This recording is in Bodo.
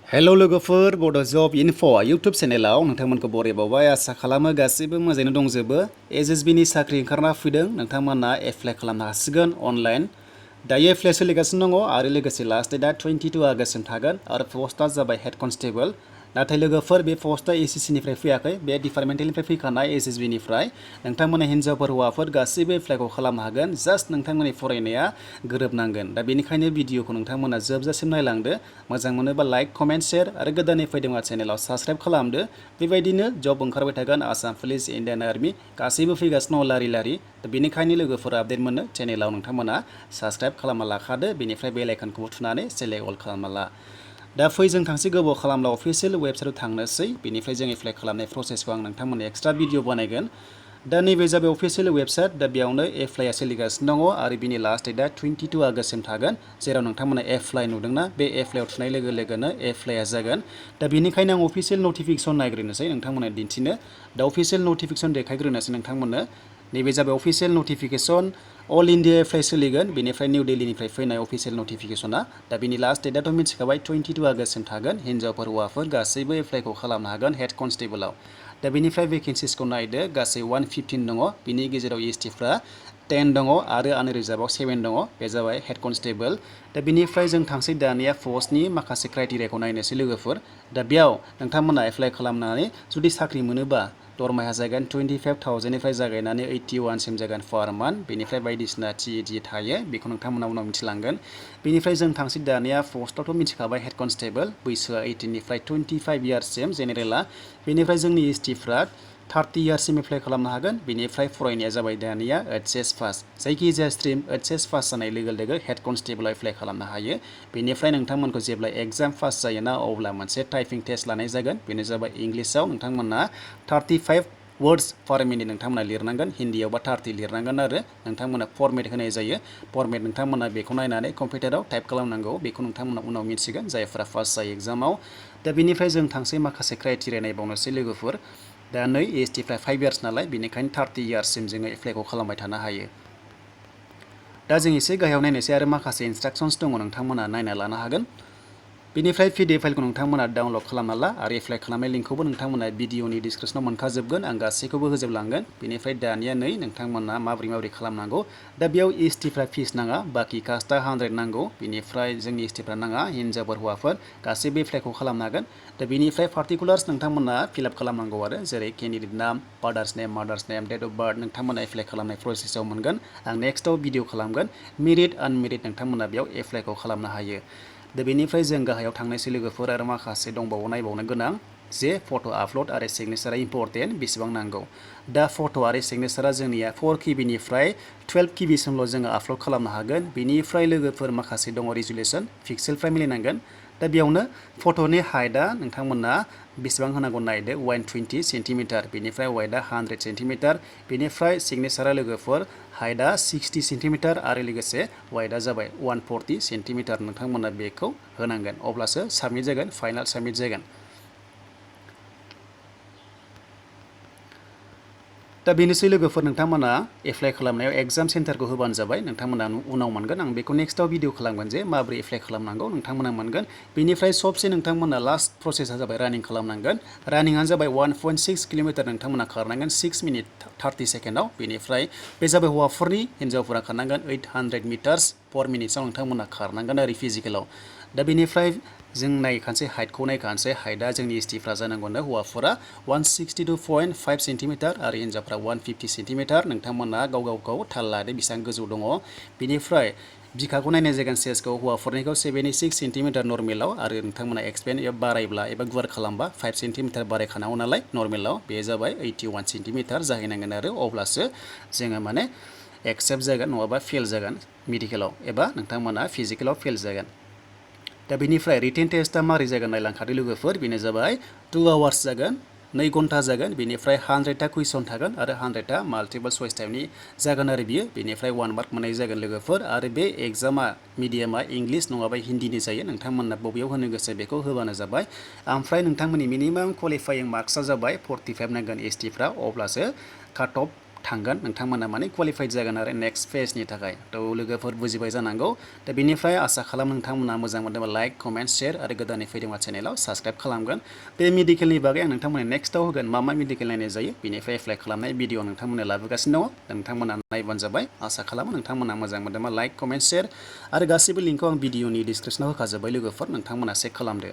हेलो लोगोफोर बड' जब इनफ' इउटुब चेनेलाव नोंथांमोनखौ बरायबावबाय आसा खालामो गासैबो मोजाङैनो दंजोबो SSB नि साख्रि ओंखारना फैदों नोंथांमोना एप्लाइ खालामनो हासिगोन अनलाइन दायो एप्लाइ सोलिगासिनो दङ आरो लोगोसे लास्ट डेटआ 22 आगष्टसिम थागोन आरो पस्टआ जाबाय हेड कनस्टेबल नाथाय लोगोफोर बे पस्टआ SSC निफ्राय फैयाखै बे डिपार्टमेन्टनिफ्राय फैखानाय SSB निफ्राय नोंथांमोना हिन्जावफोर हौवाफोर गासैबो एप्लाइखौ खालामनो हागोन जास्ट नोंथांमोननि फरायनाया गोरोबनांगोन दा बेनिखायनो भिडिअखौ नोंथांमोना जोबजासिम नायलांदो मोजां मोनोबा लाइक कमेन्ट शेयार आरो गोदानै फैदोंबा चेनेलाव साबस्क्राइब खालामदो बेबायदिनो जब ओंखारबाय थागोन आसाम पुलिस इन्डियान आर्मि गासैबो फैगासिनो दङ लारि लारि दा बेनिखायनो लोगोफोरा आपडेट मोनो चेनेलाव नोंथांमोना साबस्क्राइब खालामना लाखादो बेनिफ्राय बेल आइकनखौबो थुनानै सेलेक्ट अल खालामना ला दा फै जों थांसै गोबाव खालामला अफिसियेल वेबसाइटआव थांनोसै बेनिफ्राय जों एप्लाइ खालामनाय प्रसेसखौ आं नोंथांमोननो एक्सट्रा भिडिअ बानायगोन दा नैबे जाबाय अफिसियेल वेबसाइट दा बेयावनो एप्लाइआ सोलिगासिनो दङ आरो बिनि लास्ट डेटआ 22 आगष्टसिम थागोन जेराव नोंथांमोना एप्लाइ नुदोंना बे एप्लाइआव थुनाय लोगो लोगोनो एप्लाइआ जागोन दा बेनिखायनो आं अफिसियेल नटिफिकेसन नायग्रोनोसै नोंथांमोननो दिन्थिनो दा अफिसियेल नटिफिकेसन देखायग्रोनोसै नोंथांमोननो नैबे जाबाय official notification all India apply सोलिगोन बेनिफ्राय निउ दिल्लीनिफ्राय फैनाय अफिसियेल नटिफिकेसना दा बिनि लास्ट डेटआथ' मिथिखाबाय 22 आगष्टसिम थागोन हिन्जावफोर हौवाफोर गासैबो एप्लाइखौ खालामनो हागोन हेड कनस्टेबलाव दा बेनिफ्राय भेकेन्सिसखौ नायदो गासै 115 दङ बिनि गेजेराव एसटिफ्रा 10 दङ आरो आनरिजार्भआव 7 दङ बे जाबाय हेड कनस्टेबल दा बेनिफ्राय जों थांसै दानिया पस्टनि माखासे क्राइटेरियाखौ नायनोसै लोगोफोर दा बेयाव नोंथांमोना एप्लाइ खालामनानै जुदि साख्रि मोनोबा दरमाया जागोन 25,000 निफ्राय जागायनानै 81 सिम जागोन पार मान्थ बेनिफ्राय बायदिसिना TED थायो बेखौ नोंथांमोना उनाव मिथिलांगोन बेनिफ्राय जों थांसै दानिया पस्टआवथ' मिथिखाबाय हेड कनस्टेबल बैसोआ 18 निफ्राय 25 इयार्ससिम जेनेरेला बेनिफ्राय जोंनि एसटिफ्रा 30 इयार्ससिम एप्लाइ खालामनो हागोन बेनिफ्राय फरायनाया जाबाय दानिया HS पास जायखिजाया स्ट्रिम HS पास जानाय लोगो लोगो हेड कनस्टेबलाव एप्लाइ खालामनो हायो बेनिफ्राय नोंथांमोनखौ जेब्ला एग्जाम पास जायोना अब्ला मोनसे टाइपिं टेस्ट लानाय जागोन बेनो जाबाय इंलिसाव नोंथांमोना 35 वर्ड्स पर मिनिट नोंथांमोना लिरनांगोन हिन्दीयावबा 30 लिरनांगोन आरो नोंथांमोना फर्मेट होनाय जायो फर्मेट नोंथांमोना बेखौ नायनानै कम्पिउटाराव टाइप खालामनांगौ बेखौ नोंथांमोना उनाव मिथिगोन जायफोरा पास जायो एग्जामाव दा बेनिफ्राय जों थांसै माखासे क्राइटेरिया नायबावनोसै लोगोफोर दा नै एसटिफ्रा 5 इयार्स नालाय बेनिखायनो 30 इयार्ससिम जोङो एप्लाइखौ खालामबाय थानो हायो दा जों एसे गाहायाव नायनोसै आरो माखासे इन्सट्राक्सन्स दङ नोंथांमोना नायना लानो हागोन बेनिफ्राय PDF फाइलखौ नोंथांमोना डाउनलड खालामना ला आरो एप्लाइ खालामनाय लिंकखौबो नोंथांमोना भिडिअनि डिसक्रिपसनाव मोनखाजोबगोन आं गासैखौबो होजोबलांगोन बेनिफ्राय दानिया नै नोंथांमोना माबोरै खालामनांगौ दा बेयाव एसटिफ्रा फिस नाङा बाखि कास्टआ 100 नांगौ बेनिफ्राय जोंनि एसटिफ्रा नाङा हिन्जावफोर हौवाफोर गासैबो एप्लाइखौ खालामनो हागोन दा बेनिफ्राय पार्टिकुलार्स नोंथांमोना फिलआप खालामनांगौ आरो जेरै केन्डिडेट नाम father's name mother's name date of birth नोंथांमोना एप्लाइ खालामनाय प्रसेसआव मोनगोन आं नेक्स्टआव भिडिअ खालामगोन मेरिट आनमेरिट नोंथांमोना बेयाव एप्लाइखौ खालामनो हायो दा बेनिफ्राय जों गाहायाव थांनोसै लोगोफोर आरो माखासे दंबावो नायबावनो गोनां जे फट' आपल'ड आरो सिगनेचारा इम्परटेन्ट बेसेबां नांगौ दा फट' आरो सिगनेचारा जोंनिया 4 KB निफ्राय 12 KB सिमल' जोङो आपल'ड खालामनो हागोन बेनिफ्राय लोगोफोर माखासे दङ रिजुलेसन पिक्सेलफ्रा मिलायनांगोन दा बेयावनो फट'नि हाइटआ नोंथांमोना बेसेबां होनांगौ नायदो 120 सेन्टिमिटार बेनिफ्राय वाइटआ 100 सेन्टिमिटार बेनिफ्राय सिगनेचारा लोगोफोर हाइटआ 60 सेन्टिमिटार आरो लोगोसे वाइटआ जाबाय 140 सेन्टिमिटार नोंथांमोना बेखौ होनांगोन अब्लासो साबमिट जागोन फाइनाल साबमिट जागोन दा बेनोसै लोगोफोर नोंथांमोना एप्लाइ खालामनायाव एग्जाम सेन्टारखौ होबानो जाबाय नोंथांमोना उनाव मोनगोन आं बेखौ नेक्स्टआव भिडिअ खालामगोन जे माबोरै एप्लाइ खालामनांगौ नोंथांमोना मोनगोन बेनिफ्राय सबसे नोंथांमोना लास्ट प्रसेसा जाबाय रानिं खालामनांगोन रानिंआ जाबाय 1.6 किल'मिटार नोंथांमोना खारनांगोन 6 मिनिट 30 सेकेन्डआव बेनिफ्राय बे जाबाय हौवाफोरनि हिन्जावफोरा खारनांगन 800 मिटार्स पर मिनिट्सआव नोंथांमोना खारनांगोन आरो फिजिकेलाव दा बेनिफ्राय जों नायखानोसै हाइटखौ नायखानोसै हाइटआ जोंनि एसटिफ्रा जानांगौनो हौवाफोरा 162.5 सेन्टिमिटार आरो हिन्जावफ्रा 150 सेन्टिमिटार नोंथांमोना गाव थाल लादो बेसेबां गोजौ दङ बेनिफ्राय बिखाखौ नायनाय जागोन सेसखौ हौवाफोरनिखौ 76 सेन्टिमिटार नर्मेलाव आरो नोंथांमोना एक्सपेन्ड एबा बारायब्ला एबा गुवार खालामबा 5 सेन्टिमिटार बारायखानांगौ नालाय नर्मेलाव बे जाबाय 81 सेन्टिमिटार जाहैनांगोन आरो अब्लासो जोङो माने एक्सेप्ट जागोन नङाबा फेल जागोन मेडिकेलाव एबा नोंथांमोना फिजिकेलाव फेल जागोन दा बेनिफ्राय रिटेन टेस्टआ मारै जागोन नायलांखादो लोगोफोर बेनो जाबाय 2 आवार्स जागोन 2 घन्टा जागोन बेनिफ्राय 100टा कुइसन थागोन आरो 100टा माल्टिपल चइस टाइपनि जागोन आरो बियो बेनिफ्राय 1 मार्क मोननाय जागोन लोगोफोर आरो बे एग्जामा मिडियामा इंलिश नङाबा हिन्दीनि जायो नोंथांमोना बबेयाव होनो गोसो बेखौ होबानो जाबाय ओमफ्राय नोंथांमोननि मिनिमाम क्वालिफाइं मार्क्सआ जाबाय 45 नांगोन एसटिफ्रा अब्लासो काट अफ थांगोन नोंथांमोना माने क्वालिफाइड जागोन आरो नेक्स्ट फेजनि थाखाय थ' लोगोफोर बुजिबाय जानांगौ दा बेनिफ्राय आसा खालाम नोंथांमोना मोजां मोनदोंबा लाइक कमेन्ट शेयार आरो गोदानै फैदोंबा चेनेलाव साबस्क्राइब खालामगोन बे मेडिकेलनि बागै आं नोंथांमोननो नेक्स्टआव होगोन मा मेडिकेल नायनाय जायो बेनिफ्राय एप्लाइ खालामनाय भिडिअ नोंथांमोननो लाबोगासिनो दङ नोंथांमोना नायबानो जाबाय आसा खालामो नोंथांमोना मोजां मोनदोंबा लाइक कमेन्ट शेयार आरो गासैबो लिंकखौ आं भिडिअनि डिसक्रिपसनाव होखाजोब्बाय लोगोफोर नोंथांमोना चेक खालामदो